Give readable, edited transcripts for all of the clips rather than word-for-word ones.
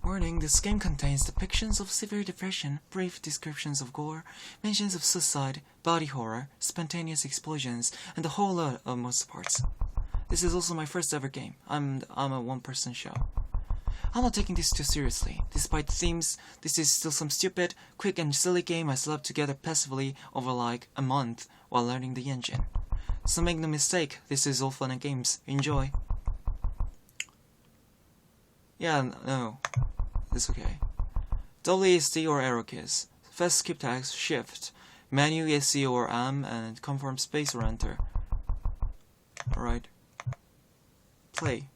Warning, this game contains depictions of severe depression, brief descriptions of gore, mentions of suicide, body horror, spontaneous explosions, and a whole lot of most parts. This is also my first ever game. I'm a one-person show. I'm not taking this too seriously. Despite the themes, this is still some stupid, quick and silly game I slapped together passively over like a month while learning the engine. So make no mistake, this is all fun and games. Enjoy. Yeah, no. It's okay. WASD or arrow keys. Fast skip tags, shift. Menu ESC or AM and confirm space or enter. Alright. Play.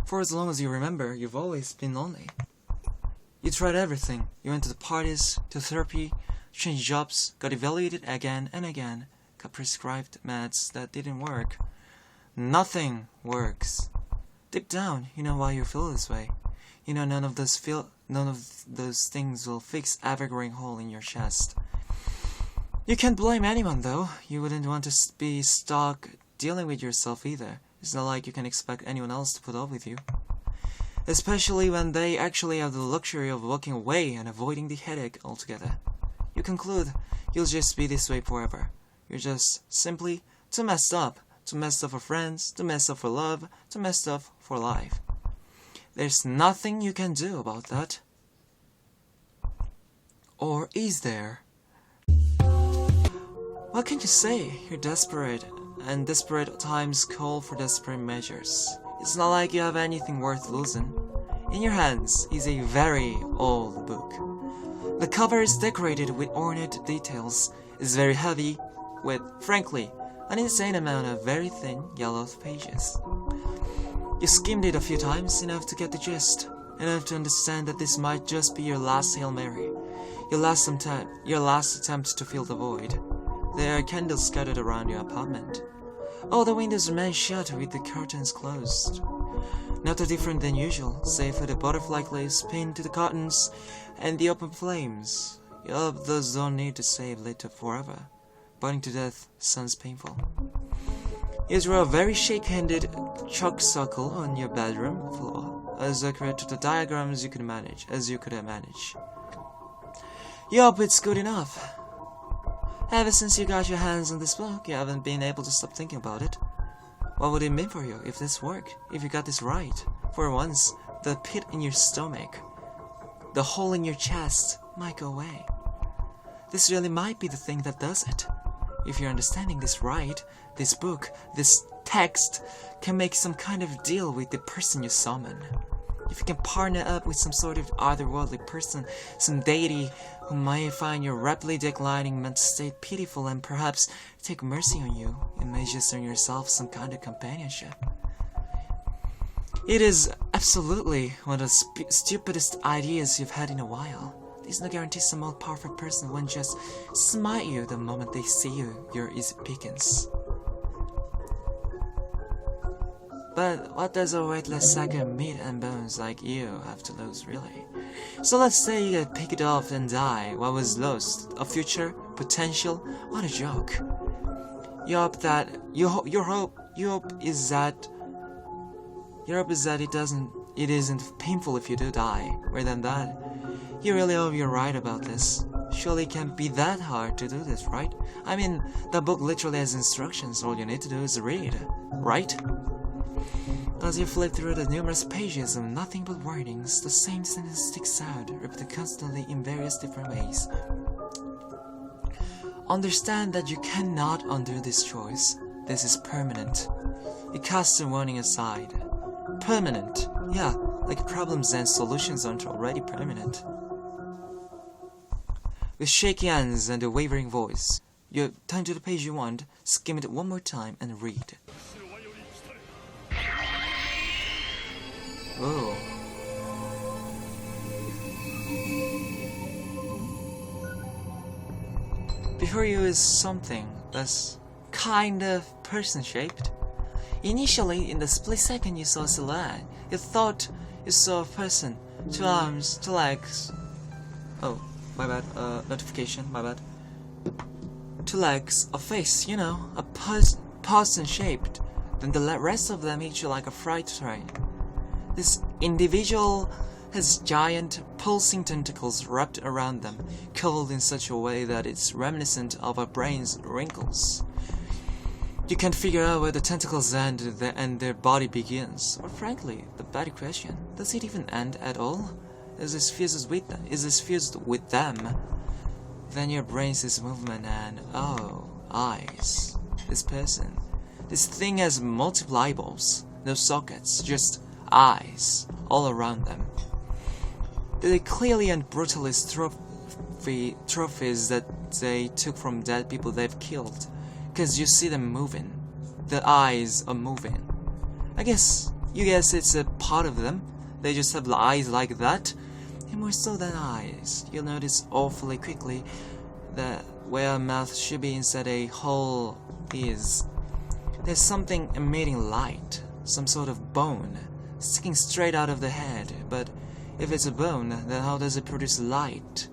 For as long as you remember, you've always been lonely. You tried everything. You went to the parties, to therapy, changed jobs, got evaluated again and again, got prescribed meds that didn't work. Nothing works. Deep down, you know why you feel this way. You know none of those things will fix ever-growing hole in your chest. You can't blame anyone though. You wouldn't want to be stuck dealing with yourself either. It's not like you can expect anyone else to put up with you. Especially when they actually have the luxury of walking away and avoiding the headache altogether. You conclude you'll just be this way forever. You're just simply too messed up. Too messed up for friends, too messed up for love, too messed up for life. There's nothing you can do about that. Or is there? What can you say? You're desperate, and desperate times call for desperate measures. It's not like you have anything worth losing. In your hands is a very old book. The cover is decorated with ornate details, is very heavy, with, frankly, an insane amount of very thin yellow pages. You skimmed it a few times, enough to get the gist, enough to understand that this might just be your last Hail Mary, your last attempt to fill the void. There are candles scattered around your apartment. All the windows remain shut with the curtains closed. Not too different than usual, save for the butterfly clips pinned to the curtains and the open flames. Yup, those don't need to stay lit up forever. Burning to death sounds painful. You draw a very shake-handed chalk circle on your bedroom floor, as accurate to the diagram as you could manage. Yup, it's good enough. Ever since you got your hands on this book, you haven't been able to stop thinking about it. What would it mean for you if this worked? If you got this right? For once, the pit in your stomach, the hole in your chest might go away. This really might be the thing that does it. If you're understanding this right, this book, this text, can make some kind of deal with the person you summon. If you can partner up with some sort of otherworldly person, some deity who might find your rapidly declining mental state pitiful and perhaps take mercy on you, you may just earn yourself some kind of companionship. It is absolutely one of the stupidest ideas you've had in a while. There's no guarantee some all-powerful person won't just smite you the moment they see you're easy pickings. But what does a weightless sack of meat and bones like you have to lose, really? So let's say you get picked off and die. What was lost? A future? Potential? What a joke. Your hope is that it isn't painful if you do die. More than that, you really hope you're right about this. Surely it can't be that hard to do this, right? I mean, the book literally has instructions. All you need to do is read, right? As you flip through the numerous pages of nothing but warnings, the same sentence sticks out, repeated constantly in various different ways. Understand that you cannot undo this choice. This is permanent. You cast the warning aside. Permanent. Yeah, like problems and solutions aren't already permanent. With shaky hands and a wavering voice, you turn to the page you want, skim it one more time, and read. Whoa. Before you is something that's kind of person-shaped. Initially, in the split second you saw a silhouette, you thought you saw a person, 2 arms, 2 legs. Oh, my bad, notification, my bad. 2 legs, a face, you know, a person-shaped. Then the rest of them hit you like a freight train. This individual has giant pulsing tentacles wrapped around them, curled in such a way that it's reminiscent of a brain's wrinkles. You can't figure out where the tentacles end and their body begins. Or frankly, the better question, does it even end at all? Is this fused with them? Then your brain sees movement and, oh, eyes. This person. This thing has multiple eyeballs, no sockets, just eyes all around them. They clearly and brutally trophies that they took from dead people they've killed. Because you see them moving. The eyes are moving. You guess it's a part of them. They just have eyes like that. And more so than eyes. You'll notice awfully quickly that where a mouth should be instead a hole is. There's something emitting light. Some sort of bone. Sticking straight out of the head. But if it's a bone, then how does it produce light?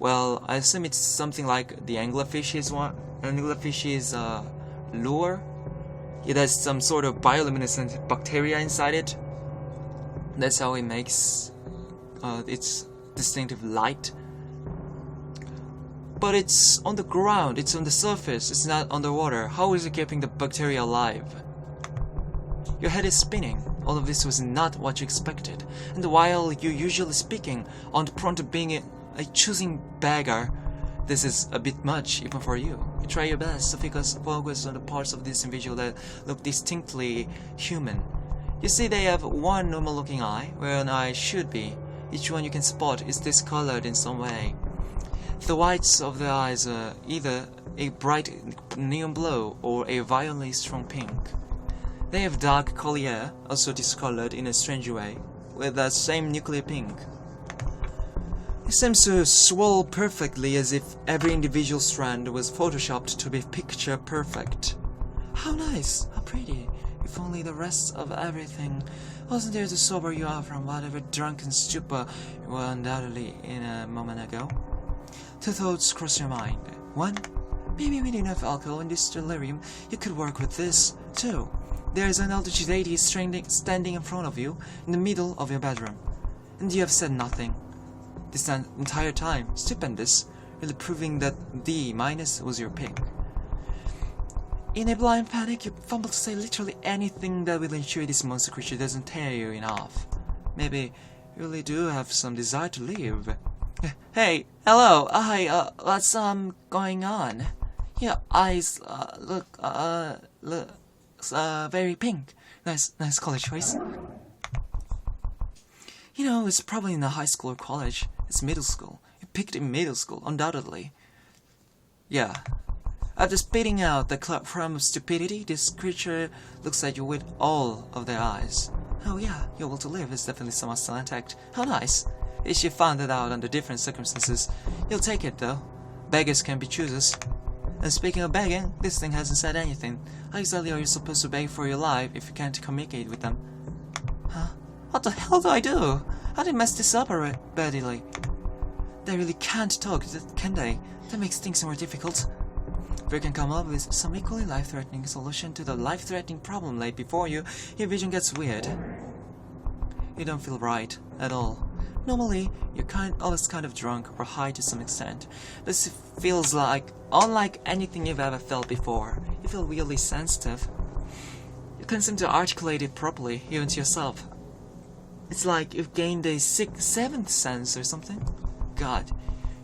Well, I assume it's something like the anglerfish's lure. It has some sort of bioluminescent bacteria inside it. That's how it makes its distinctive light. But it's on the ground, it's on the surface, it's not underwater. How is it keeping the bacteria alive? Your head is spinning. All of this was not what you expected. And while you're usually speaking, on the front of being a choosing beggar, this is a bit much even for you. You try your best to focus on the parts of this individual that look distinctly human. You see they have one normal looking eye, where an eye should be. Each one you can spot is discolored in some way. The whites of the eyes are either a bright neon blue or a violently strong pink. They have dark collier, also discolored in a strange way, with that same nuclear pink. It seems to swirl perfectly as if every individual strand was photoshopped to be picture perfect. How nice, how pretty. If only the rest of everything wasn't there to sober you up from whatever drunken stupor you were undoubtedly in a moment ago. Two thoughts cross your mind. One, maybe with enough alcohol in this delirium you could work with this. Two, there is an altitude 80 standing in front of you in the middle of your bedroom, and you have said nothing. This entire time, stupendous, really proving that D- was your pick. In a blind panic, you fumble to say literally anything that will ensure this monster creature doesn't tear you in half. Maybe you really do have some desire to leave. Hey, hello, hi, what's going on? Your eyes look very pink. Nice color choice. You know, it's probably in a high school or college. It's middle school. You picked in middle school, undoubtedly. Yeah. After spitting out the crumb of stupidity, this creature looks at you with all of their eyes. Oh yeah, your will to live is definitely somewhat still intact. How nice. If you found it out under different circumstances, you'll take it though. Beggars can be choosers. And speaking of begging, this thing hasn't said anything. How exactly are you supposed to beg for your life if you can't communicate with them? Huh? What the hell do I do? How did I mess this up badly? They really can't talk, can they? That makes things more difficult. If you can come up with some equally life-threatening solution to the life-threatening problem laid before you, your vision gets weird. You don't feel right at all. Normally, you're always kind of drunk or high to some extent. This feels like unlike anything you've ever felt before. You feel really sensitive. You can't seem to articulate it properly, even to yourself. It's like you've gained a seventh sense or something. God,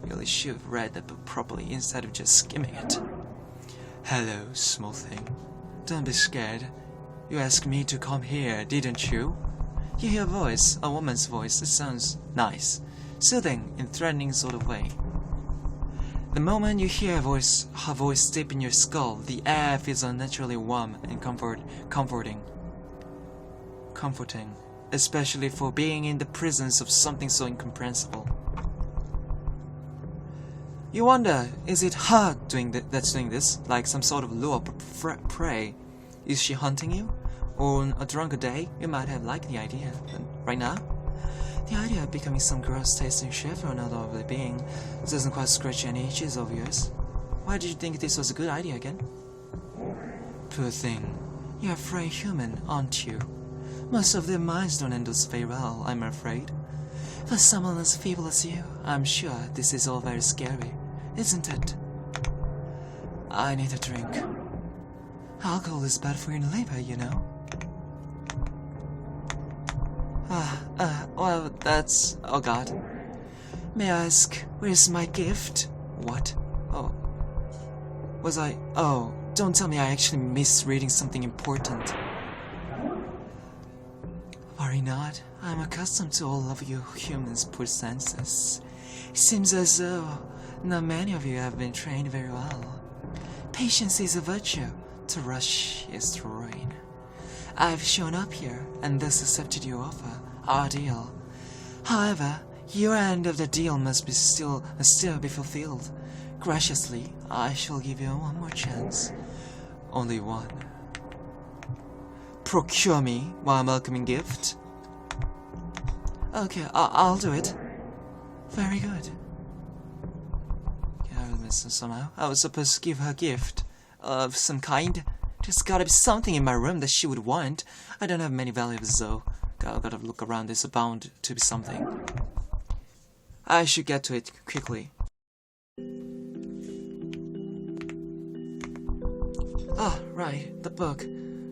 you really should have read that book properly instead of just skimming it. Hello, small thing. Don't be scared. You asked me to come here, didn't you? You hear a voice, a woman's voice. It sounds nice, soothing in threatening sort of way. The moment you hear her voice deep in your skull, the air feels unnaturally warm and comforting. Especially for being in the presence of something so incomprehensible. You wonder, is it her that's doing this, like some sort of lure of prey? Is she hunting you? Or on a drunken day, you might have liked the idea, but right now? The idea of becoming some gross-tasting chef for another lovely being doesn't quite scratch any itches of yours. Why did you think this was a good idea again? Poor thing. You're a frail human, aren't you? Most of their minds don't handle very well, I'm afraid. For someone as feeble as you, I'm sure this is all very scary, isn't it? I need a drink. Alcohol is bad for your liver, you know. Well, that's... Oh God. May I ask, where's my gift? What? Oh. Was I... Oh, don't tell me I actually missed reading something important. Worry not. I'm accustomed to all of you humans' poor senses. It seems as though not many of you have been trained very well. Patience is a virtue. To rush is to ruin. I've shown up here and thus accepted your offer, our deal. However, your end of the deal must be still be fulfilled. Graciously, I shall give you one more chance. Only one. Procure me my welcoming gift. Okay, I'll do it. Very good. Yeah, I missed it somehow. I was supposed to give her a gift of some kind. There's gotta be something in my room that she would want. I don't have many valuables though. Gotta look around, there's bound to be something. I should get to it quickly. Ah, right, the book.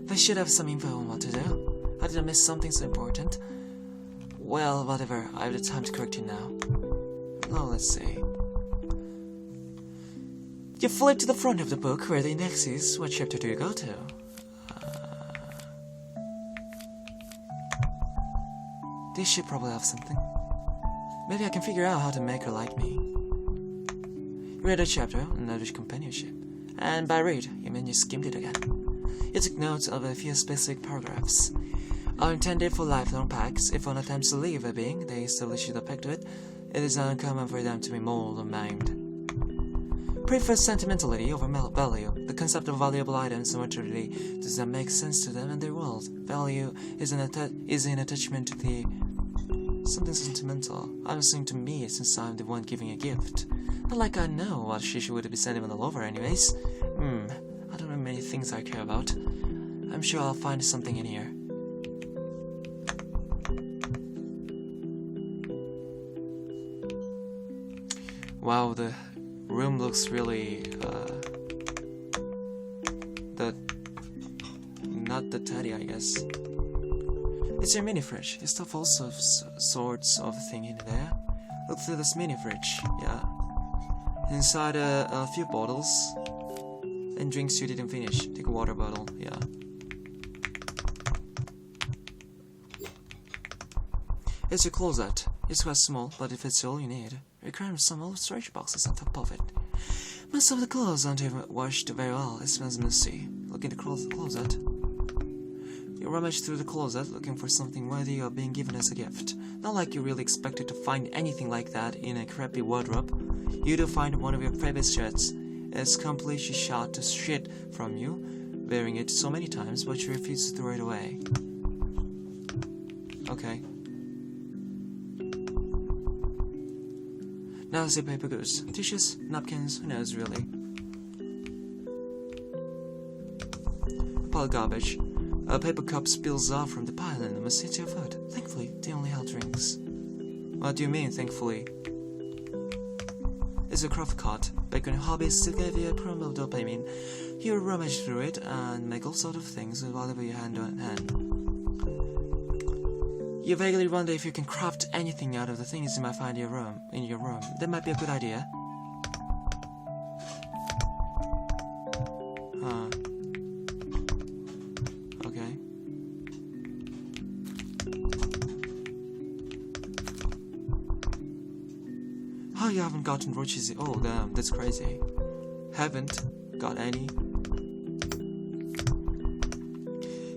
They should have some info on what to do. I didn't miss something so important. Well, whatever, I have the time to correct it now. Now let's see. You flip to the front of the book where the index is. What chapter do you go to? This should probably have something. Maybe I can figure out how to make her like me. Read a chapter, another companionship. And by read, you mean you skimmed it again. You took notes of a few specific paragraphs. Are intended for lifelong pacts. If one attempts to leave a being, they establish the pact to it. It is uncommon for them to be mauled or maimed. Prefer sentimentality over value. The concept of valuable items and materiality does not make sense to them and their world. Value is an attachment to the something sentimental. Honestly, to me, since I'm the one giving a gift. Not like I know what she would be sentimental over anyways. I don't know many things I care about. I'm sure I'll find something in here. Wow, the room looks really, not the teddy, I guess. It's your mini fridge. You stuff all sorts of thing in there. Look through this mini fridge, yeah. Inside a few bottles and drinks you didn't finish. Take a water bottle, yeah. It's your closet. It's quite small, but if it's all you need, you cram some old storage boxes on top of it. Most of the clothes aren't even washed very well. It smells messy. Look in the closet. You rummage through the closet looking for something worthy of being given as a gift. Not like you really expected to find anything like that in a crappy wardrobe. You do find one of your favorite shirts. It's completely shot to shit from you, wearing it so many times, but you refuse to throw it away. Okay. Now the paper goods. Tissues, napkins, who knows really. Pile of garbage. A paper cup spills off from the pile and must hit your foot. Thankfully, they only held drinks. What do you mean, thankfully? It's a craft cart. Back when hobbies still gave you a crumb of dopamine, you rummage through it and make all sorts of things with whatever you hand on hand. You vaguely wonder if you can craft anything out of the things you might find in your room. That might be a good idea. Okay. Oh, you haven't gotten roaches. Oh, damn, that's crazy. Haven't got any.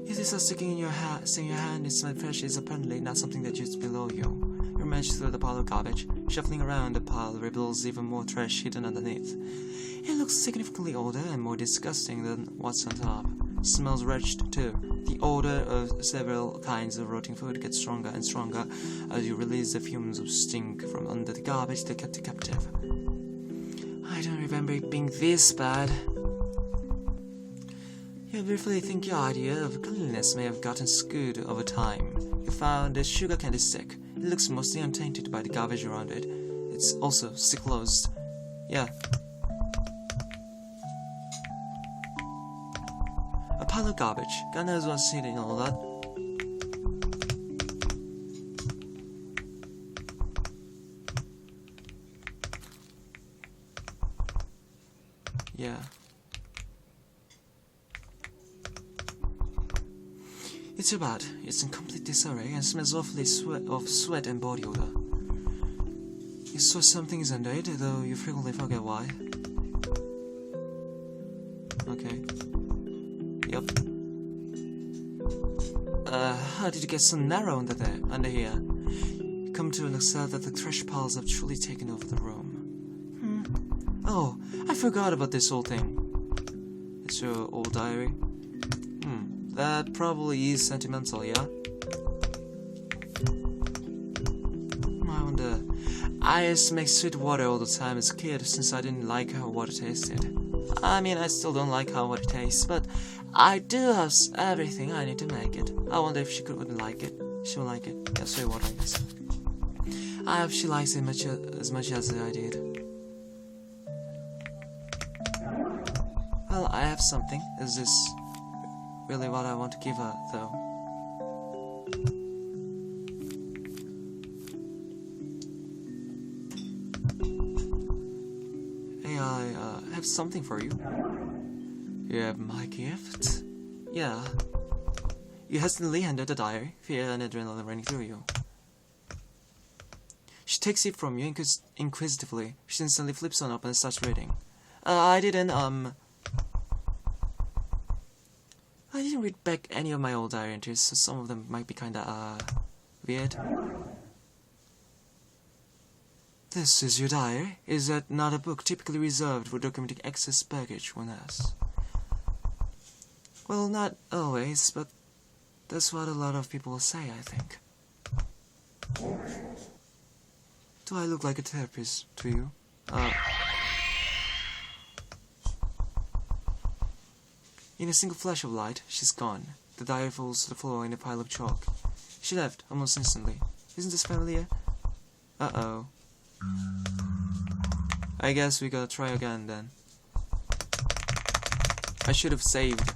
If this is sticking in your hand, it's my fresh is apparently not something that just below you. You rummage through the pile of garbage. Shuffling around the pile reveals even more trash hidden underneath. It looks significantly older and more disgusting than what's on top. It smells wretched too. The odor of several kinds of rotting food gets stronger and stronger as you release the fumes of stink from under the garbage that kept you captive. I don't remember it being this bad. You briefly think your idea of cleanliness may have gotten skewed over time. You found a sugar candy stick. It looks mostly untainted by the garbage around it. It's also still closed. Yeah. A pile of garbage. God knows what's hidden in all that. Yeah. It's too bad. It's in complete disarray and smells awfully of sweat and body odor. You saw something is under it, though you frequently forget why. Okay. Yep. How did you get so narrow under here? You come to accept that the trash piles have truly taken over the room. Oh, I forgot about this whole thing. It's your old diary? That probably is sentimental, yeah? I wonder. I used to make sweet water all the time as a kid since I didn't like how water tasted. I mean, I still don't like how water tastes, but I do have everything I need to make it. I wonder if she wouldn't like it. She will like it. Yeah, sweet water, I guess. I hope she likes it as much as I did. Well, I have something. Is this really what I want to give her, though? Hey, I have something for you. You have my gift? Yeah. You hastily handed the diary, fear and adrenaline running through you. She takes it from you inquisitively. She instantly flips on up and starts reading. I didn't read back any of my old diary entries, so some of them might be kinda, weird. This is your diary? Is that not a book typically reserved for documenting excess baggage, one asks? Well, not always, but that's what a lot of people say, I think. Do I look like a therapist to you? In a single flash of light, she's gone. The diary falls to the floor in a pile of chalk. She left almost instantly. Isn't this familiar? Uh-oh. I guess we gotta try again then. I should have saved.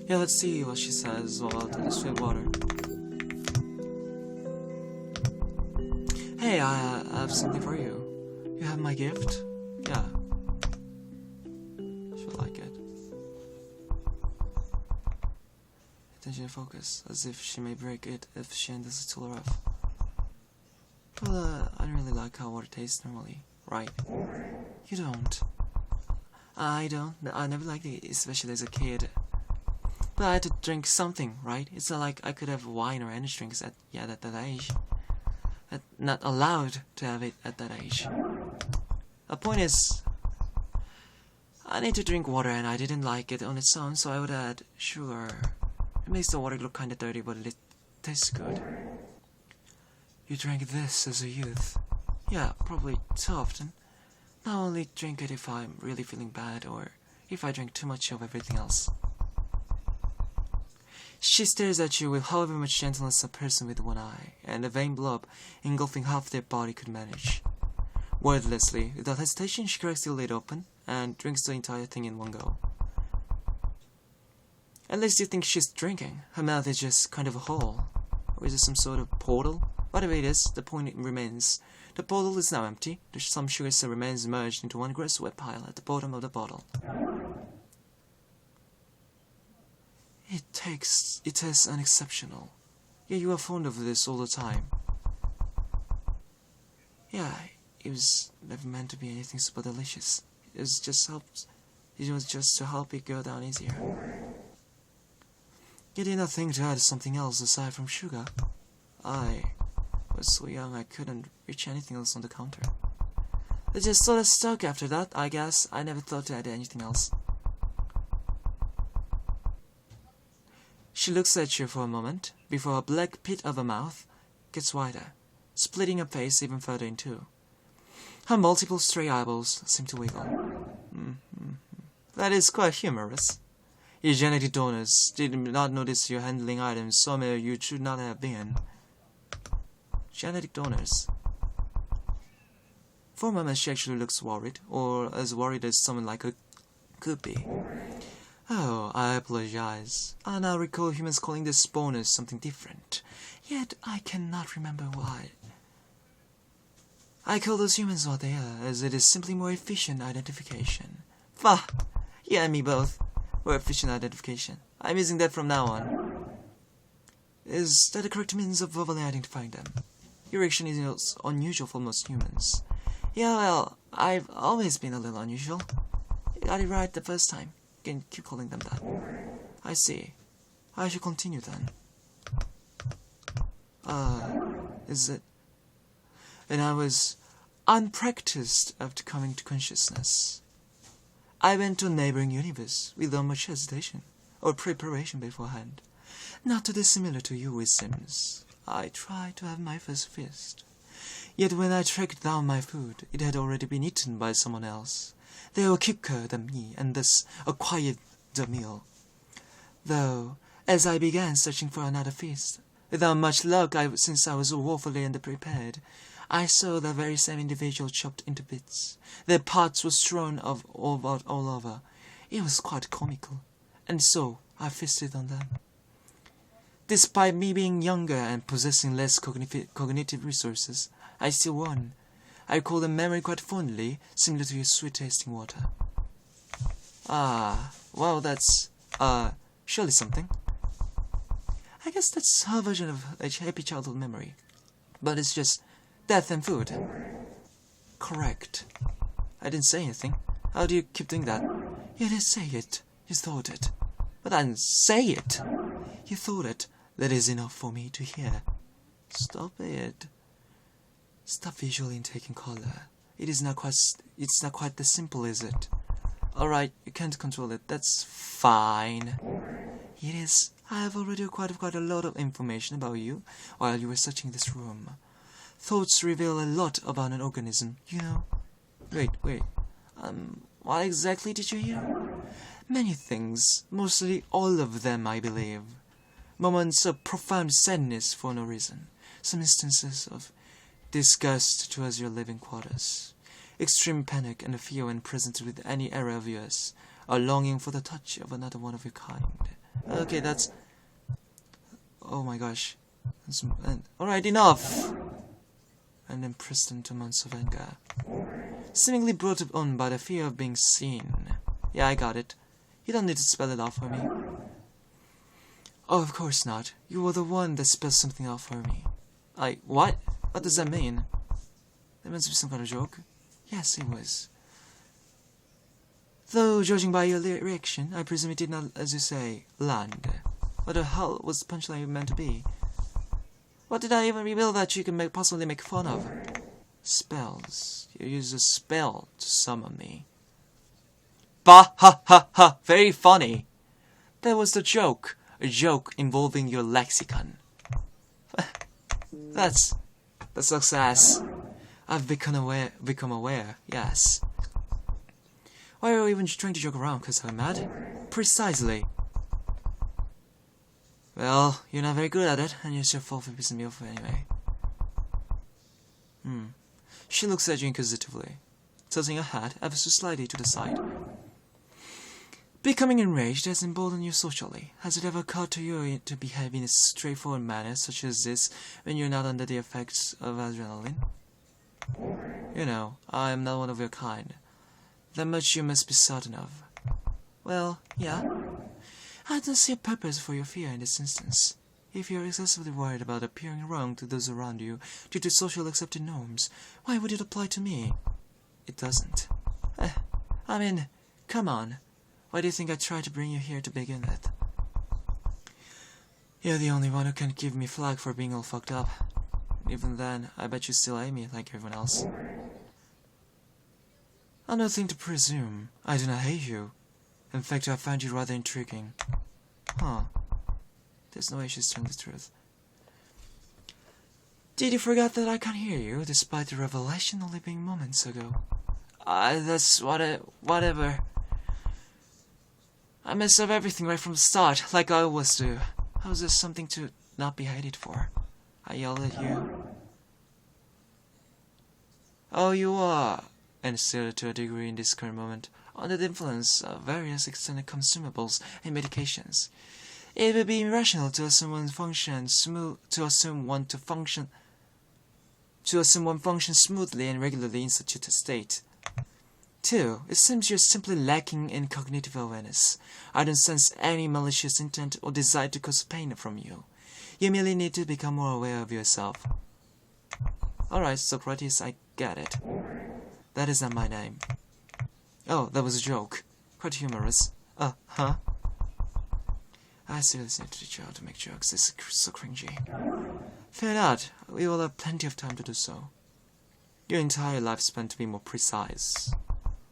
Yeah, let's see what she says about the sweet water. Hey, I have something for you. You have my gift? Yeah. She'll like it. Attention and focus, as if she may break it if she handles it too rough. Well, I don't really like how water tastes normally, right? You don't. I don't. I never liked it, especially as a kid. But I had to drink something, right? It's not like I could have wine or energy drinks at that age. Not allowed to have it at that age. The point is, I need to drink water and I didn't like it on its own, so I would add sugar. It makes the water look kinda dirty, but it tastes good. You drank this as a youth. Yeah, probably too often. I only drink it if I'm really feeling bad or if I drink too much of everything else. She stares at you with however much gentleness a person with one eye, and a vein blob engulfing half their body could manage. Wordlessly, without hesitation, she cracks the lid open and drinks the entire thing in one go. At least you think she's drinking. Her mouth is just kind of a hole. Or is it some sort of portal? Whatever it is, the point remains. The portal is now empty. Some sugar still remains merged into one gross wet pile at the bottom of the bottle. It tastes unexceptional. Yeah, you were fond of this all the time. Yeah, it was never meant to be anything super delicious. It was just to help it go down easier. You did not think to add something else aside from sugar. I was so young I couldn't reach anything else on the counter. It just sort of stuck after that, I guess. I never thought to add anything else. She looks at you for a moment, before her black pit of a mouth gets wider, splitting her face even further in two. Her multiple stray eyeballs seem to wiggle. That is quite humorous. Your genetic donors did not notice you handling items somewhere you should not have been. Genetic donors. For a moment she actually looks worried, or as worried as someone like her could be. Oh, I apologize. I now recall humans calling this bonus something different. Yet I cannot remember why. I call those humans what they are, as it is simply more efficient identification. Bah! You and me both. More efficient identification. I'm using that from now on. Is that the correct means of verbally identifying them? Your reaction is unusual for most humans. Yeah, well, I've always been a little unusual. You got it right the first time. You can keep calling them that. I see. I should continue then. Is it? And I was unpracticed after coming to consciousness. I went to a neighboring universe without much hesitation or preparation beforehand. Not too dissimilar to you, it seems. I tried to have my first feast. Yet when I tracked down my food, it had already been eaten by someone else. They were quicker than me, and thus acquired the meal. Though, as I began searching for another feast, without much luck since I was woefully underprepared, I saw the very same individual chopped into bits. Their parts were strewn all over. It was quite comical, and so I feasted on them. Despite me being younger and possessing less cognitive resources, I still won. I recall the memory quite fondly, similar to your sweet-tasting water. Ah, well, that's, surely something. I guess that's her version of a happy childhood memory. But it's just death and food. Correct. I didn't say anything. How do you keep doing that? You didn't say it. You thought it. But I didn't say it. You thought it. That is enough for me to hear. Stop it. Stop visually intaking color. It's not quite that simple, is it? Alright, you can't control it. That's fine. It is. I have already acquired quite a lot of information about you while you were searching this room. Thoughts reveal a lot about an organism, you know. Wait. What exactly did you hear? Many things. Mostly all of them, I believe. Moments of profound sadness for no reason. Some instances of disgust towards your living quarters. Extreme panic and fear when presented with any error of yours. A longing for the touch of another one of your kind. Okay, that's... Oh my gosh. Alright, enough! And then pressed into months of anger. Seemingly brought on by the fear of being seen. Yeah, I got it. You don't need to spell it out for me. Oh, of course not. You were the one that spelled something out for me. What? What does that mean? That must be some kind of joke. Yes, it was. Though, judging by your reaction, I presume it did not, as you say, land. What the hell was the punchline meant to be? What did I even reveal that you can possibly make fun of? Spells. You used a spell to summon me. Bah ha ha ha! Very funny! That was the joke. A joke involving your lexicon. That's the success. I've become aware, yes. Why are you even trying to joke around, cause I'm mad? Precisely. Well, you're not very good at it, and you should fall for pissing me off anyway. She looks at you inquisitively, tilting her head ever so slightly to the side. Becoming enraged has emboldened you socially. Has it ever occurred to you to behave in a straightforward manner such as this when you're not under the effects of adrenaline? You know, I am not one of your kind. That much you must be certain of. Well, yeah. I don't see a purpose for your fear in this instance. If you're excessively worried about appearing wrong to those around you due to social accepted norms, why would it apply to me? It doesn't. I mean, come on. Why do you think I tried to bring you here to begin with? You're the only one who can give me flack for being all fucked up. Even then, I bet you still hate me like everyone else. Nothing to presume. I do not hate you. In fact, I find you rather intriguing. Huh. There's no way she's telling the truth. Did you forget that I can't hear you, despite the revelation only being moments ago? That's whatever. I messed up everything right from the start, like I always do. How is this something to not be hated for? I yelled at you. Oh, you are, and still to a degree in this current moment, under the influence of various extended consumables and medications. It would be irrational to assume one functions smoothly and regularly in such a state. 2. It seems you're simply lacking in cognitive awareness. I don't sense any malicious intent or desire to cause pain from you. You merely need to become more aware of yourself. Alright, Socrates, I get it. That is not my name. Oh, that was a joke. Quite humorous. Huh? I still listen to the child to make jokes. This is so cringy. Fear not. We will have plenty of time to do so. Your entire life spent to be more precise.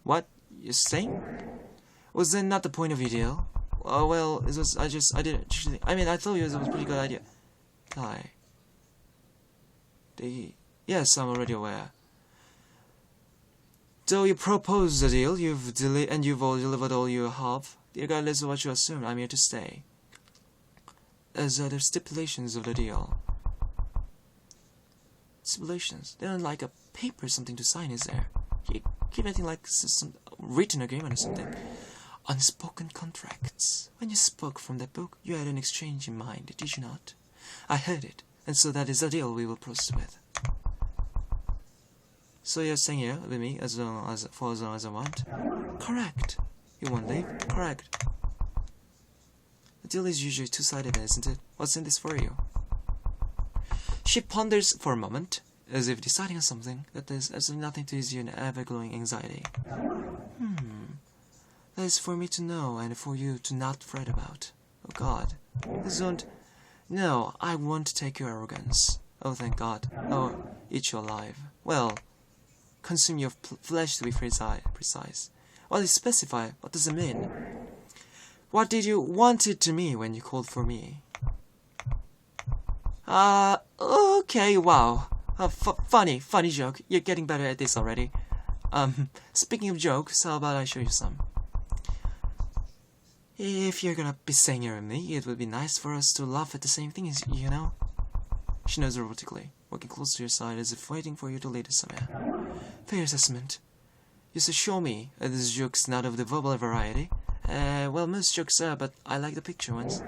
What? You're saying? Was that not the point of your deal? Oh, well, it was, I didn't, I mean, I told you it was a pretty good idea. Hi. Yes, I'm already aware. Though you proposed the deal, you've all delivered all you have. Regardless of what you assume, I'm here to stay. As are the stipulations of the deal. Stipulations? They're not like a paper, something to sign, is there? You keep acting like some written agreement or something. Unspoken contracts. When you spoke from that book, you had an exchange in mind, did you not? I heard it, and so that is the deal we will proceed with. So you're staying here with me for as long as I want? Correct. You won't leave? Correct. The deal is usually two-sided, isn't it? What's in this for you? She ponders for a moment, as if deciding on something that is absolutely nothing to ease your ever-glowing anxiety. That is for me to know and for you to not fret about. Oh God. Please don't... No, I won't take your arrogance. Oh, thank God. Oh, eat you alive. Well, consume your flesh to be precise. Well, you specify. What does it mean? What did you want it to me when you called for me? Okay, wow. Funny joke. You're getting better at this already. Speaking of jokes, how about I show you some? If you're gonna be saying you're me, it would be nice for us to laugh at the same thing as you know? She nods robotically, walking close to your side as if waiting for you to lead us somewhere. Fair assessment. You should show me this joke's not of the verbal variety. Well, most jokes are, but I like the picture ones.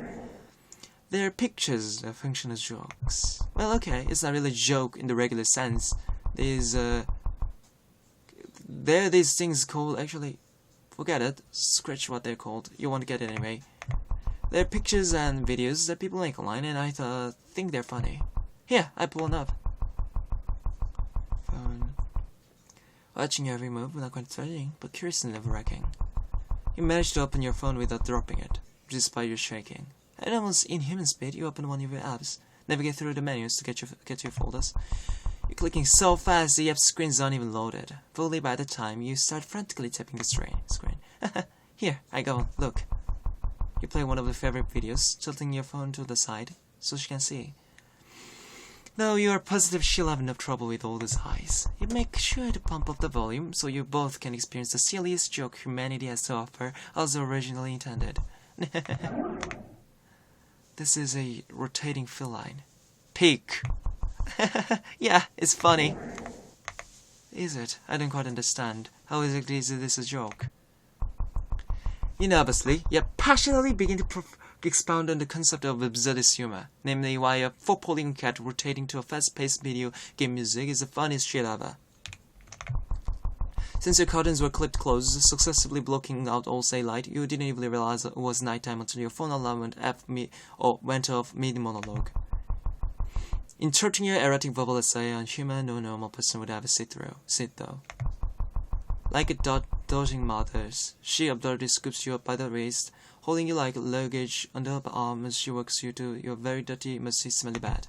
They're pictures that function as jokes. Well, okay, it's not really a joke in the regular sense. There are these things called, actually, forget it, scratch what they're called, you won't get it anyway. They're pictures and videos that people make online, and I think they're funny. Here, I pull one up. Phone. Watching your every move, not quite threatening, but curious and nerve-wracking. You managed to open your phone without dropping it, despite your shaking. At almost inhuman speed, you open one of your apps, navigate through the menus to get to your folders. You're clicking so fast the app screen's not even loaded. Fully by the time you start frantically tapping the screen. Here, I go, look. You play one of the favorite videos, tilting your phone to the side, so she can see. Though you are positive she'll have no trouble with all these highs. You make sure to pump up the volume so you both can experience the silliest joke humanity has to offer as originally intended. This is a rotating feline. Peak. Yeah, it's funny. Is it? I don't quite understand. How exactly is this a joke? You nervously, yet passionately begin to expound on the concept of absurdist humor, namely why a 4-polygon cat rotating to a fast-paced video game music is the funniest shit ever. Since your curtains were clipped closed, successively blocking out all daylight, you didn't even realize it was nighttime until your phone alarm went off mid-monologue. Interrupting your erratic verbal essay, a human no normal person would ever sit though. Like a dodging mother, she absurdly scoops you up by the waist, holding you like luggage under her arm as she walks you to your very dirty, messy, smelly bed.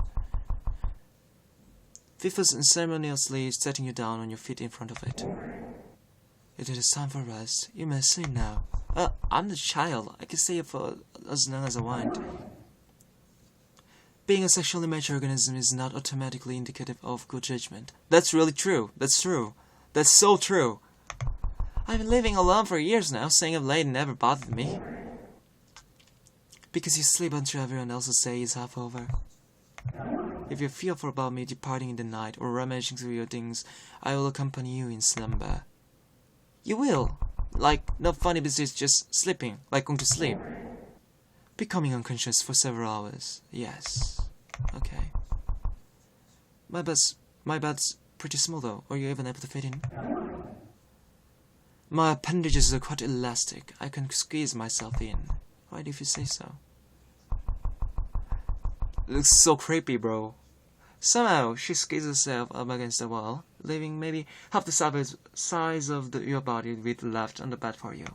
Fifth unceremoniously setting you down on your feet in front of it. It is time for rest. You may sleep now. I'm the child. I can stay for as long as I want. Being a sexually mature organism is not automatically indicative of good judgment. That's really true. That's true. That's so true. I've been living alone for years now, staying up late never bothered me. Because you sleep until everyone else's day is half over. If you're fearful about me departing in the night or rummaging through your things, I will accompany you in slumber. You will. Like, no funny business, just sleeping, like going to sleep. Becoming unconscious for several hours. Yes. Okay. My bed's pretty small though. Are you even able to fit in? My appendages are quite elastic. I can squeeze myself in. Right, if you say so. Looks so creepy, bro. Somehow, she squeezes herself up against the wall, leaving maybe half the size of your body width left on the bed for you.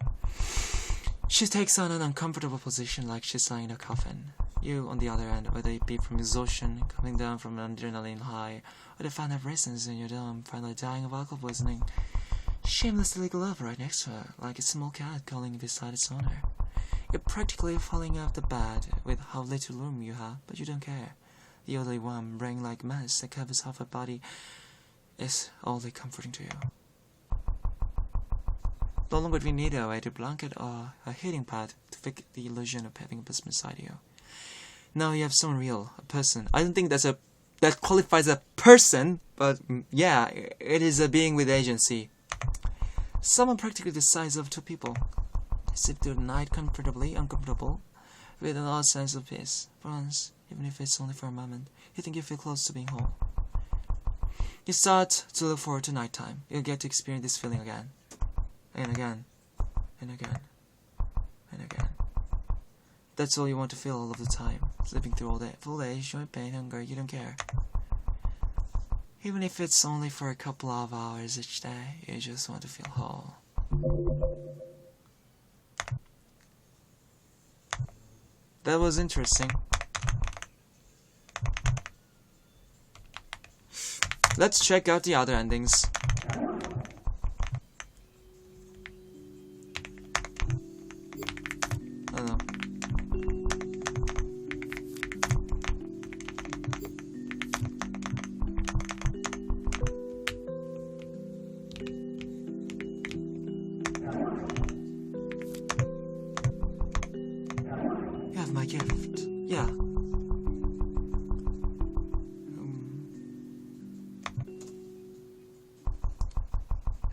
She takes on an uncomfortable position like she's lying in a coffin. You, on the other end, whether it be from exhaustion, coming down from an adrenaline high, or the fan of reasons in your dome, finally dying of alcohol poisoning, shamelessly glove right next to her, like a small cat calling beside its owner. You're practically falling off the bed with how little room you have, but you don't care. The only one, brain like mass that covers half her body, is only comforting to you. No longer do you need a weighted blanket or a heating pad to fake the illusion of having a person beside you. Now you have someone real, a person. I don't think that qualifies a person, but yeah, it is a being with agency. Someone practically the size of two people. Sleep through the night comfortably, uncomfortable, with an odd sense of peace. For once, even if it's only for a moment, you think you feel close to being whole. You start to look forward to nighttime. You'll get to experience this feeling again. And again. And again. And again. That's all you want to feel all of the time. Sleeping through all day. Full day, joy, pain, hunger, you don't care. Even if it's only for a couple of hours each day, you just want to feel whole. That was interesting. Let's check out the other endings. I don't know. You have my gift. Yeah.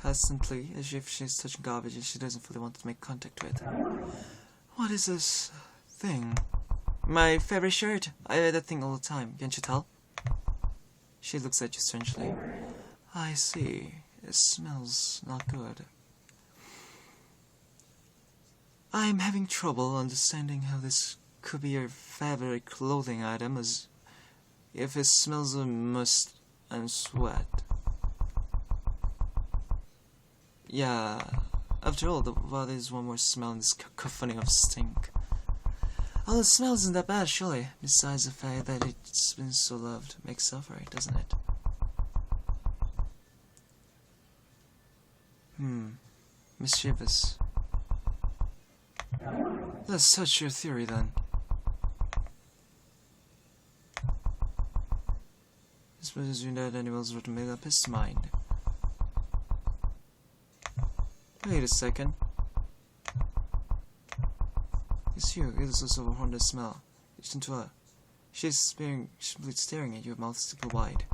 Hesitantly, as if she's touching garbage and she doesn't fully want to make contact with. What is this thing? My favorite shirt. I wear that thing all the time, can't you tell? She looks at you strangely. I see. It smells not good. I'm having trouble understanding how this could be your favorite clothing item, as if it smells of must and sweat. Yeah, after all, what is one more smell in this cacophony of stink? Oh, the smell isn't that bad, surely. Besides the fact that it's been so loved makes up for it, doesn't it? Mischievous. That's such your theory, then. I suppose you know that animals would make up his mind. Wait a second. It's you. It is also a haunted smell. Listen to her. She's staring at you, mouth super wide.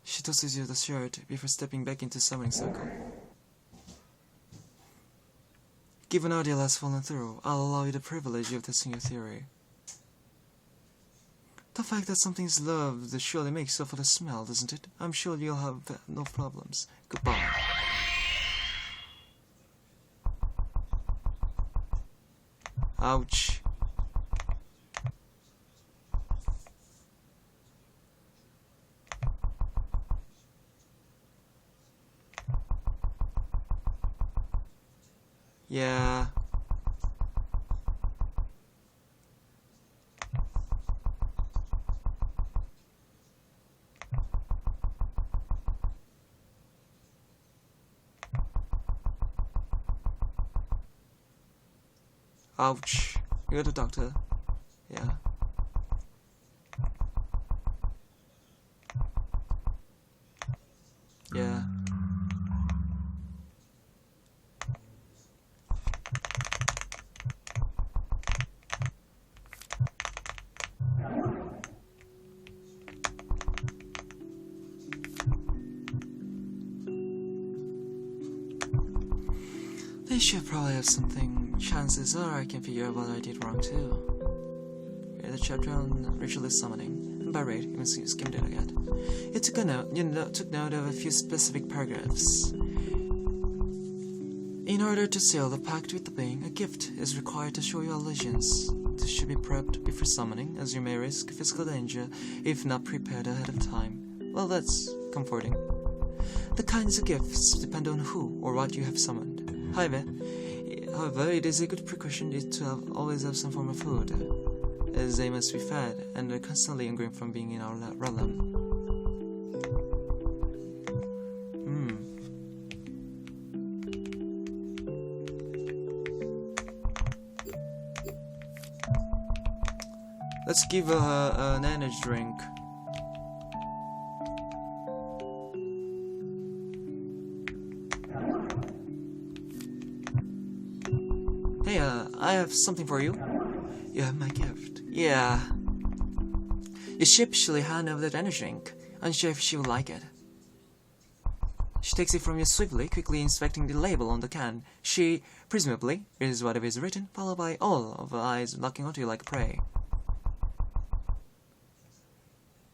She tosses you the shirt before stepping back into summoning circle. Given our deal has fallen through, I'll allow you the privilege of testing your theory. The fact that something is loved surely makes up for the smell, doesn't it? I'm sure you'll have no problems. Goodbye. Ouch. Yeah. Ouch. You're the doctor. Yeah. Yeah. They should probably have something. Chances are I can figure out what I did wrong too. Read the chapter on ritualist summoning, and by rate, even skimmed it again. It took note of a few specific paragraphs. In order to seal the pact with the being, a gift is required to show your allegiance. This should be prepped before summoning, as you may risk physical danger if not prepared ahead of time. Well, that's comforting. The kinds of gifts depend on who or what you have summoned. However, it is a good precaution to always have some form of food, as they must be fed and are constantly ingrained from being in our realm. Let's give her an energy drink. Hey, I have something for you. You have my gift. Yeah. You sheepishly hand over that energy drink, unsure if she will like it. She takes it from you swiftly, quickly inspecting the label on the can. She, presumably, reads whatever is written, followed by all of her eyes locking onto you like prey.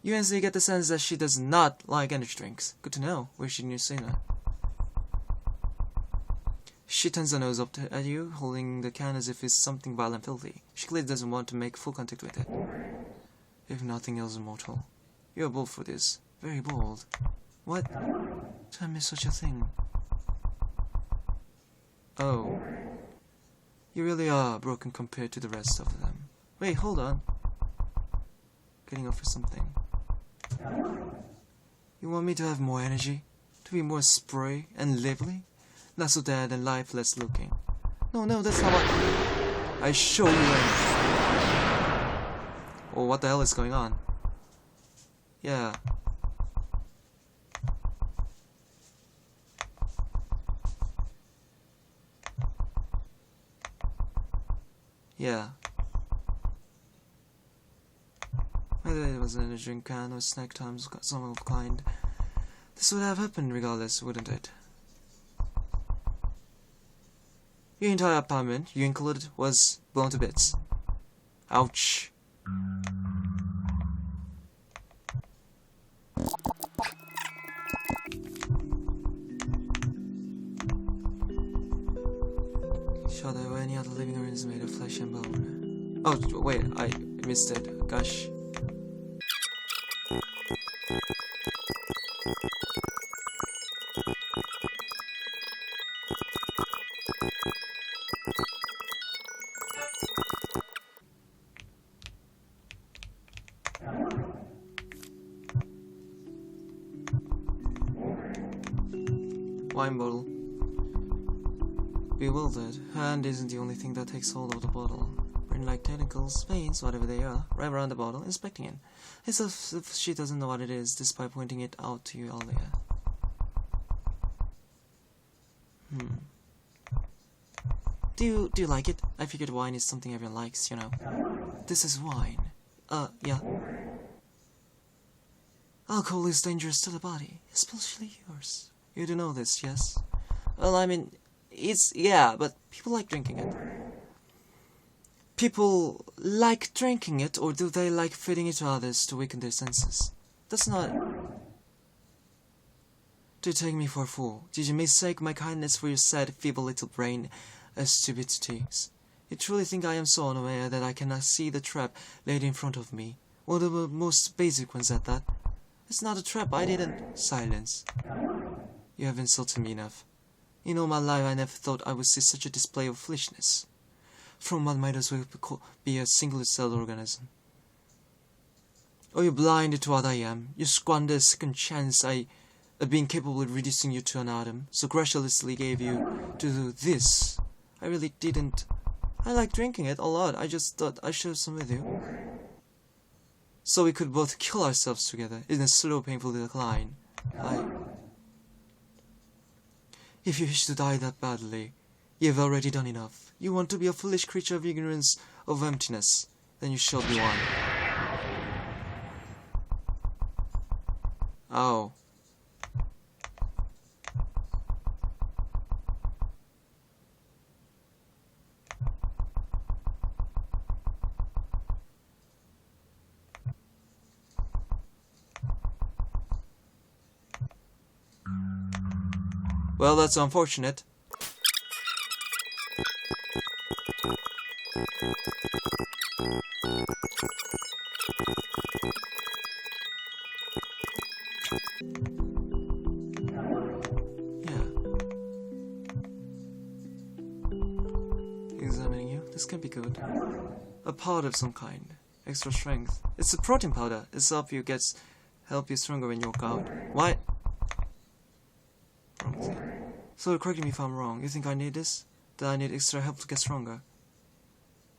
You instantly get the sense that she does not like energy drinks. Good to know. Where should you seen her? She turns her nose up at you, holding the can as if it's something vile and filthy. She clearly doesn't want to make full contact with it. If nothing else immortal. You're bold for this. Very bold. What? Tell me such a thing. Oh. You really are broken compared to the rest of them. Wait, hold on. Getting off for something. You want me to have more energy? To be more spry and lively? Not so dead and lifeless looking. No, that's not what... I show you anything. Oh, what the hell is going on? Yeah. Yeah. Whether it was an energy drink can or snack times, some of kind, this would have happened regardless, wouldn't it? Your entire apartment, you included, was blown to bits. Ouch. Sure, there were any other living organs made of flesh and bone. Oh, wait, I missed it. Gosh. Wine bottle. Bewildered, her hand isn't the only thing that takes hold of the bottle. Written like tentacles, veins, whatever they are, right around the bottle, inspecting it. It's as if she doesn't know what it is, despite pointing it out to you earlier. Do you like it? I figured wine is something everyone likes, you know. This is wine. Yeah. Alcohol is dangerous to the body, especially yours. You do know this, yes? Well, I mean, yeah, but people like drinking it. people like drinking it, or do they like feeding it to others to weaken their senses? That's not... Do you take me for a fool? Did you mistake my kindness for your sad, feeble little brain as stupidities? You truly think I am so unaware that I cannot see the trap laid in front of me? One of the most basic ones at that. It's not a trap, I didn't... Silence. You have insulted me enough. In all my life I never thought I would see such a display of foolishness. From what might as well be a single-celled organism. Oh, you're blind to what I am. You squander a second chance of being capable of reducing you to an atom, so graciously gave you to do this. I really didn't... I like drinking it a lot, I just thought I'd share some with you. So we could both kill ourselves together in a slow, painful decline. If you wish to die that badly, you have already done enough. You want to be a foolish creature of ignorance, of emptiness, then you shall be one. Oh. Well, that's unfortunate. Examining you, this can be good. A powder of some kind. Extra strength. It's a protein powder. It's help you stronger when you work out. Why? Wrong thing. So correct me if I'm wrong. You think I need this? That I need extra help to get stronger?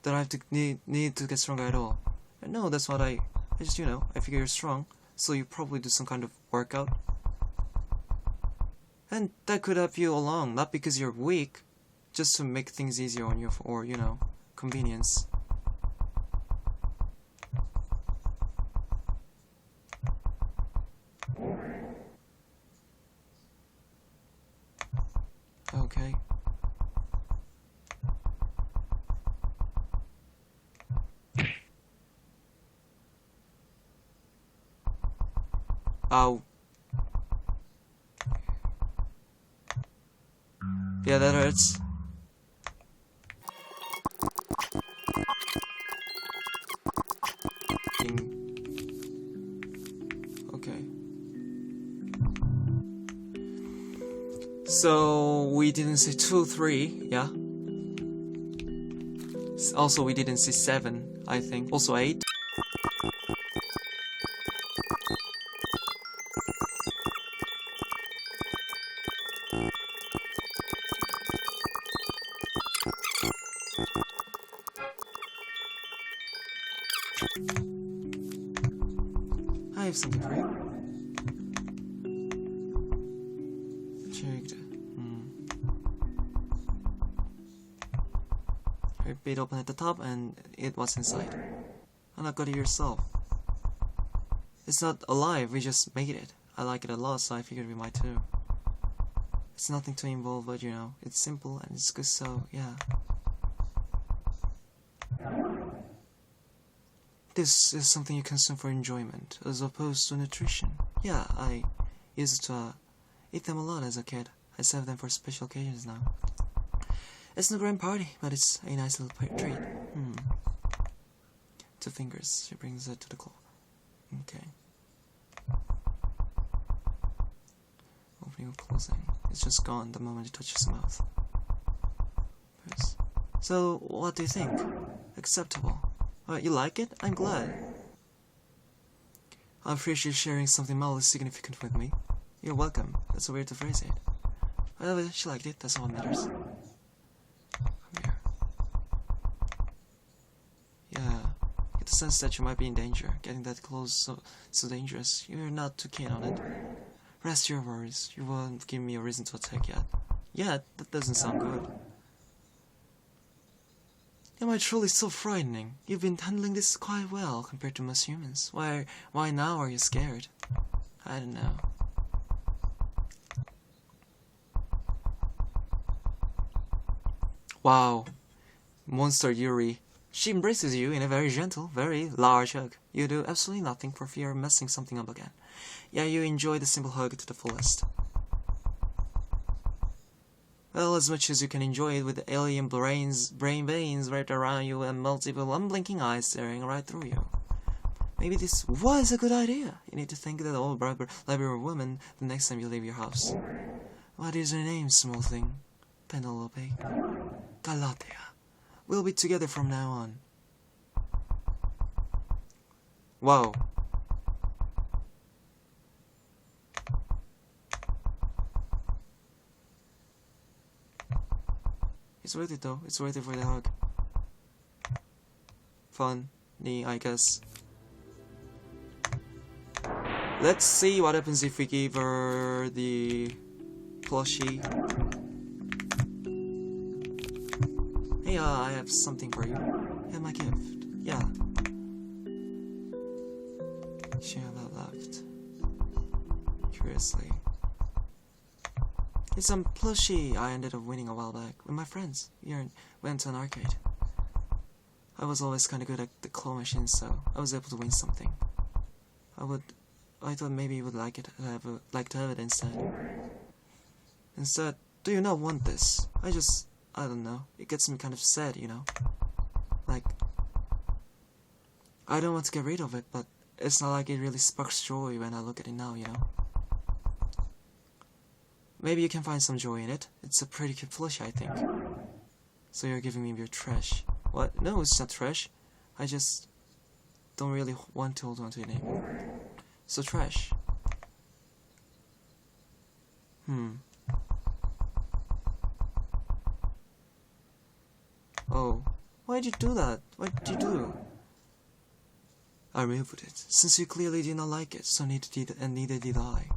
That I have to need to get stronger at all? No, that's what I just, I figure you're strong, so you probably do some kind of workout. And that could help you along, not because you're weak, just to make things easier on you, or, convenience. Okay. Ow. Yeah, that hurts. Okay. So we didn't see 2, 3, yeah? Also we didn't see 7, I think. Also 8. I have something for you. Checked. Her bit open at the top and it was inside. And I got it yourself. It's not alive, we just made it. I like it a lot, so I figured we might too. It's nothing too involved, but it's simple and it's good, so yeah. This is something you consume for enjoyment, as opposed to nutrition. Yeah, I used to eat them a lot as a kid. I save them for special occasions now. It's no grand party, but it's a nice little treat. 2 fingers, she brings it to the claw. Okay. Opening or closing. It's just gone the moment it touches the mouth. So, what do you think? Acceptable. You like it? I'm glad. I appreciate sharing something mildly significant with me. You're welcome. That's a way to phrase it. Well, she liked it. That's all that matters. Come here. Yeah. Get the sense that you might be in danger. Getting that close so dangerous. You're not too keen on it. Rest your worries. You won't give me a reason to attack yet. Yet? That doesn't sound good. Am I truly so frightening? You've been handling this quite well compared to most humans. Why now are you scared? I don't know. Wow. Monster Yuri She embraces you in a very gentle, very large hug. You do absolutely nothing for fear of messing something up again. Yeah, you enjoy the simple hug to the fullest. Well, as much as you can enjoy it with the alien brain veins wrapped around you and multiple unblinking eyes staring right through you. Maybe this was a good idea. You need to think of that old library woman the next time you leave your house. What is her name, small thing? Penelope. Galatea. We'll be together from now on. Wow. It's worth it though. It's worth it for the hug. Funny, I guess. Let's see what happens if we give her the plushie. Hey, I have something for you. Yeah, my gift. Yeah. She have left. Curiously. It's some plushie I ended up winning a while back with my friends. We went to an arcade. I was always kind of good at the claw machines, so I was able to win something. I thought maybe you would like to have it instead. Instead, do you not want this? I don't know. It gets me kind of sad, you know? Like, I don't want to get rid of it, but it's not like it really sparks joy when I look at it now, you know? Maybe you can find some joy in it. It's a pretty cute plushie, I think. So you're giving me your trash. What? No, it's not trash. I just don't really want to hold on to it anymore. So trash. Oh, why'd you do that? What did you do? I removed it, since you clearly did not like it, so neither did I.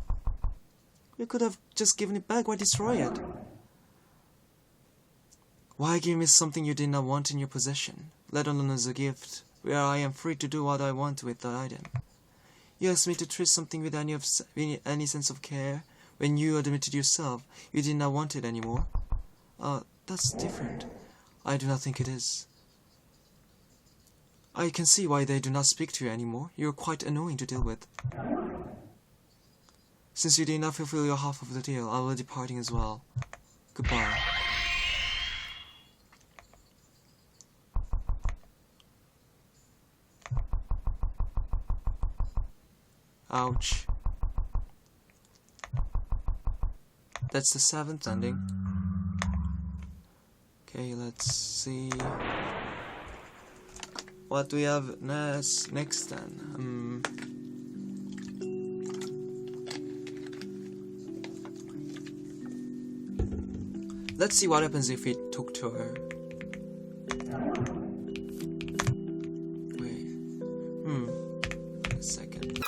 You could have just given it back or destroyed it. Why give me something you did not want in your possession, let alone as a gift, where I am free to do what I want with that item? You asked me to treat something with any sense of care, when you admitted yourself you did not want it anymore. That's different. I do not think it is. I can see why they do not speak to you anymore. You are quite annoying to deal with. Since you did not fulfill your half of the deal, I will be departing as well. Goodbye. Ouch. That's the 7th ending. Okay, let's see. What do we have next then? Let's see what happens if we talk to her. Wait. A second.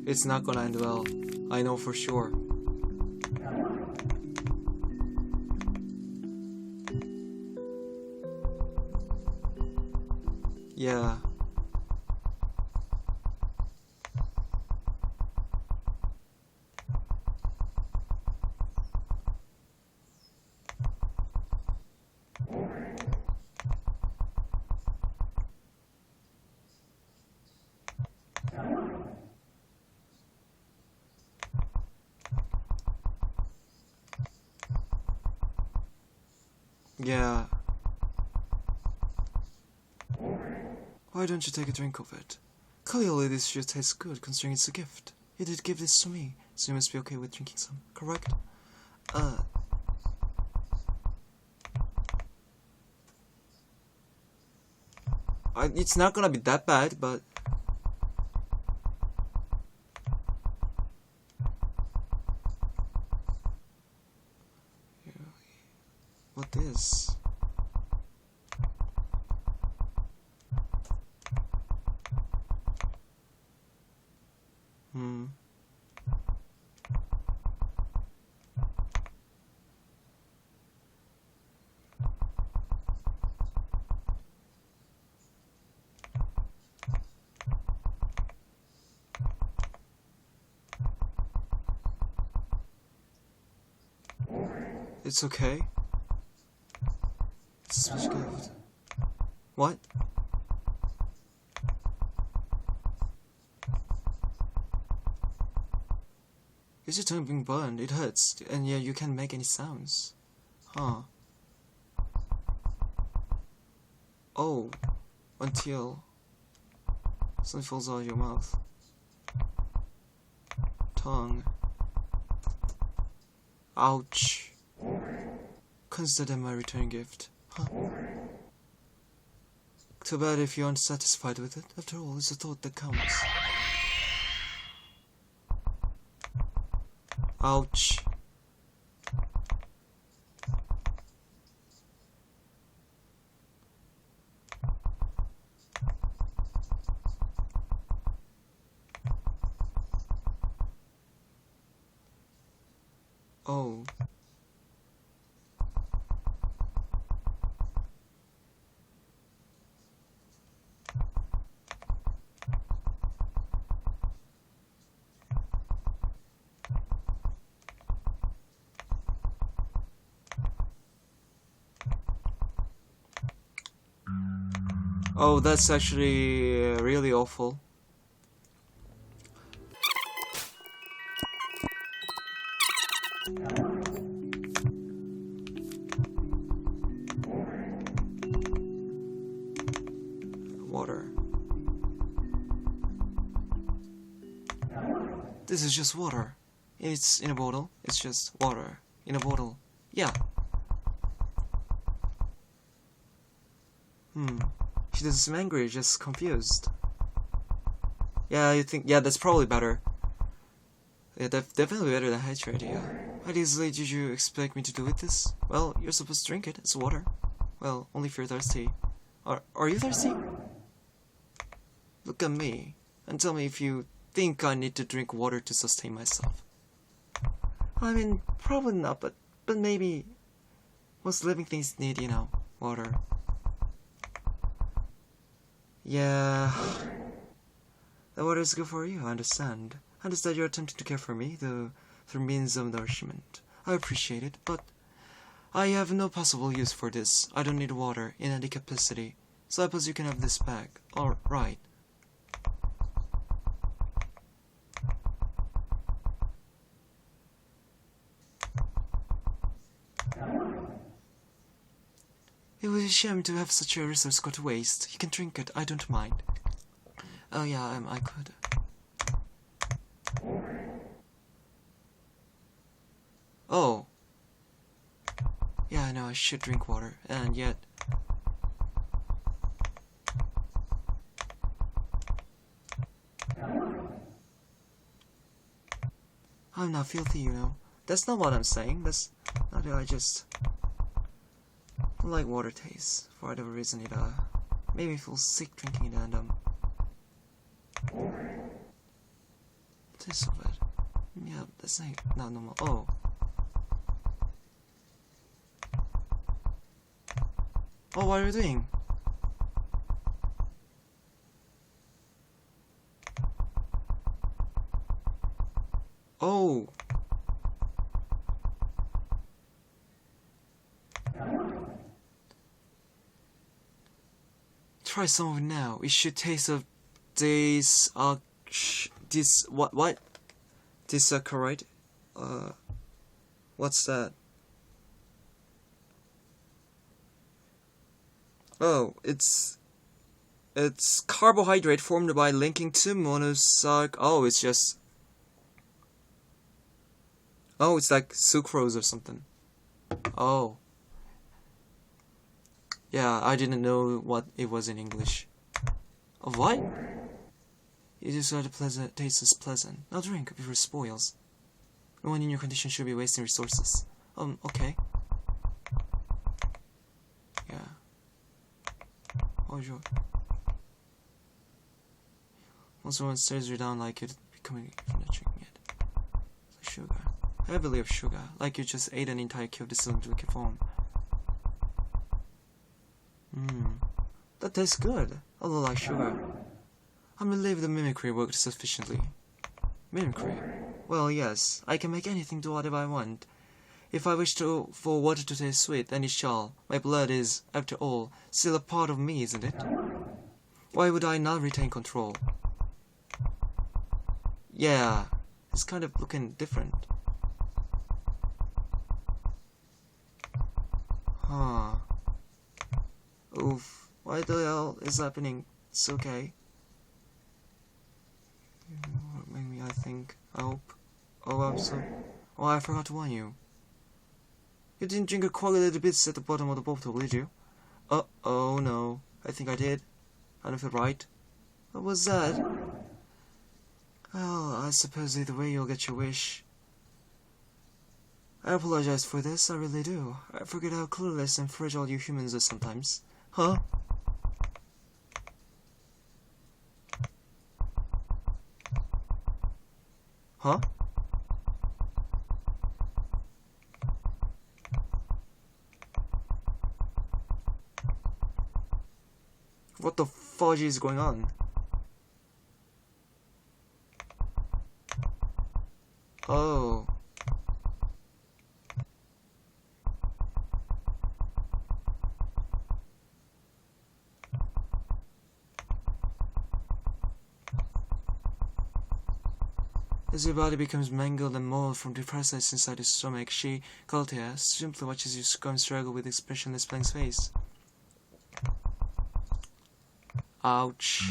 It's not gonna end well. I know for sure. Yeah. Yeah. Why don't you take a drink of it? Clearly this should taste good considering it's a gift. You did give this to me, so you must be okay with drinking some, correct? It's not gonna be that bad, but What is? It's okay. It's a special gift. What? Is your tongue being burned? It hurts, and yeah, you can't make any sounds. Huh. Oh, until something falls out of your mouth. Tongue. Ouch. Consider that my return gift. Huh. Too bad if you aren't satisfied with it. After all, it's the thought that counts. Ouch. Oh. Oh, that's actually really awful. Water. This is just water. It's in a bottle. It's just water in a bottle. Yeah. She doesn't seem angry, just confused. Yeah, you think... Yeah, that's probably better. Yeah, definitely better than hatred, yeah. How easily did you expect me to do with this? Well, you're supposed to drink it. It's water. Well, only if you're thirsty. Are you thirsty? Look at me, and tell me if you think I need to drink water to sustain myself. I mean, probably not, but maybe most living things need, you know, water. Yeah, the water is good for you, I understand. I understand you're attempting to care for me, though through means of nourishment. I appreciate it, but I have no possible use for this. I don't need water in any capacity, so I suppose you can have this back. Alright. It was a shame to have such a resource go to waste. You can drink it, I don't mind. Oh yeah, I could. Oh. Yeah, I know I should drink water, and yet... I'm not filthy, you know. That's not what I'm saying. That's not that I just... like water taste. For whatever reason, it made me feel sick drinking it, and it tastes so bad. Yeah, that's not normal. Oh. Oh, what are you doing? Oh. Try some of it now. It should taste of this what? Disaccharide? What's that? Oh, it's carbohydrate formed by linking two monosaccharide. Oh, it's just... Oh, it's like sucrose or something. Oh. Yeah, I didn't know what it was in English. Oh, what? You decided pleasant taste is pleasant. Now drink before it spoils. No one in your condition should be wasting resources. Okay. Oh, sure. Once someone stares you down like you're becoming not drinking it. It's like sugar. Heavily of sugar, like you just ate an entire cube distilled into liquid form. That tastes good, although like sugar. I'm relieved the mimicry worked sufficiently. Mimicry? Well, yes, I can make anything do whatever I want. If I wish for water to taste sweet, then it shall. My blood is, after all, still a part of me, isn't it? Why would I not retain control? Yeah, it's kind of looking different. Huh. Oof. Why the hell is happening? It's okay. Maybe I think. I hope. Oh, I'm so. Oh, I forgot to warn you. You didn't drink a quality little bits at the bottom of the bottle, did you? Oh no. I think I did. I don't feel right. What was that? Well, I suppose either way you'll get your wish. I apologize for this, I really do. I forget how clueless and fragile you humans are sometimes. Huh? Huh? What the fudge is going on? Oh. As your body becomes mangled and mauled from the parasites inside your stomach, she, Gaultier, simply watches you come struggle with expressionless blank face. Ouch.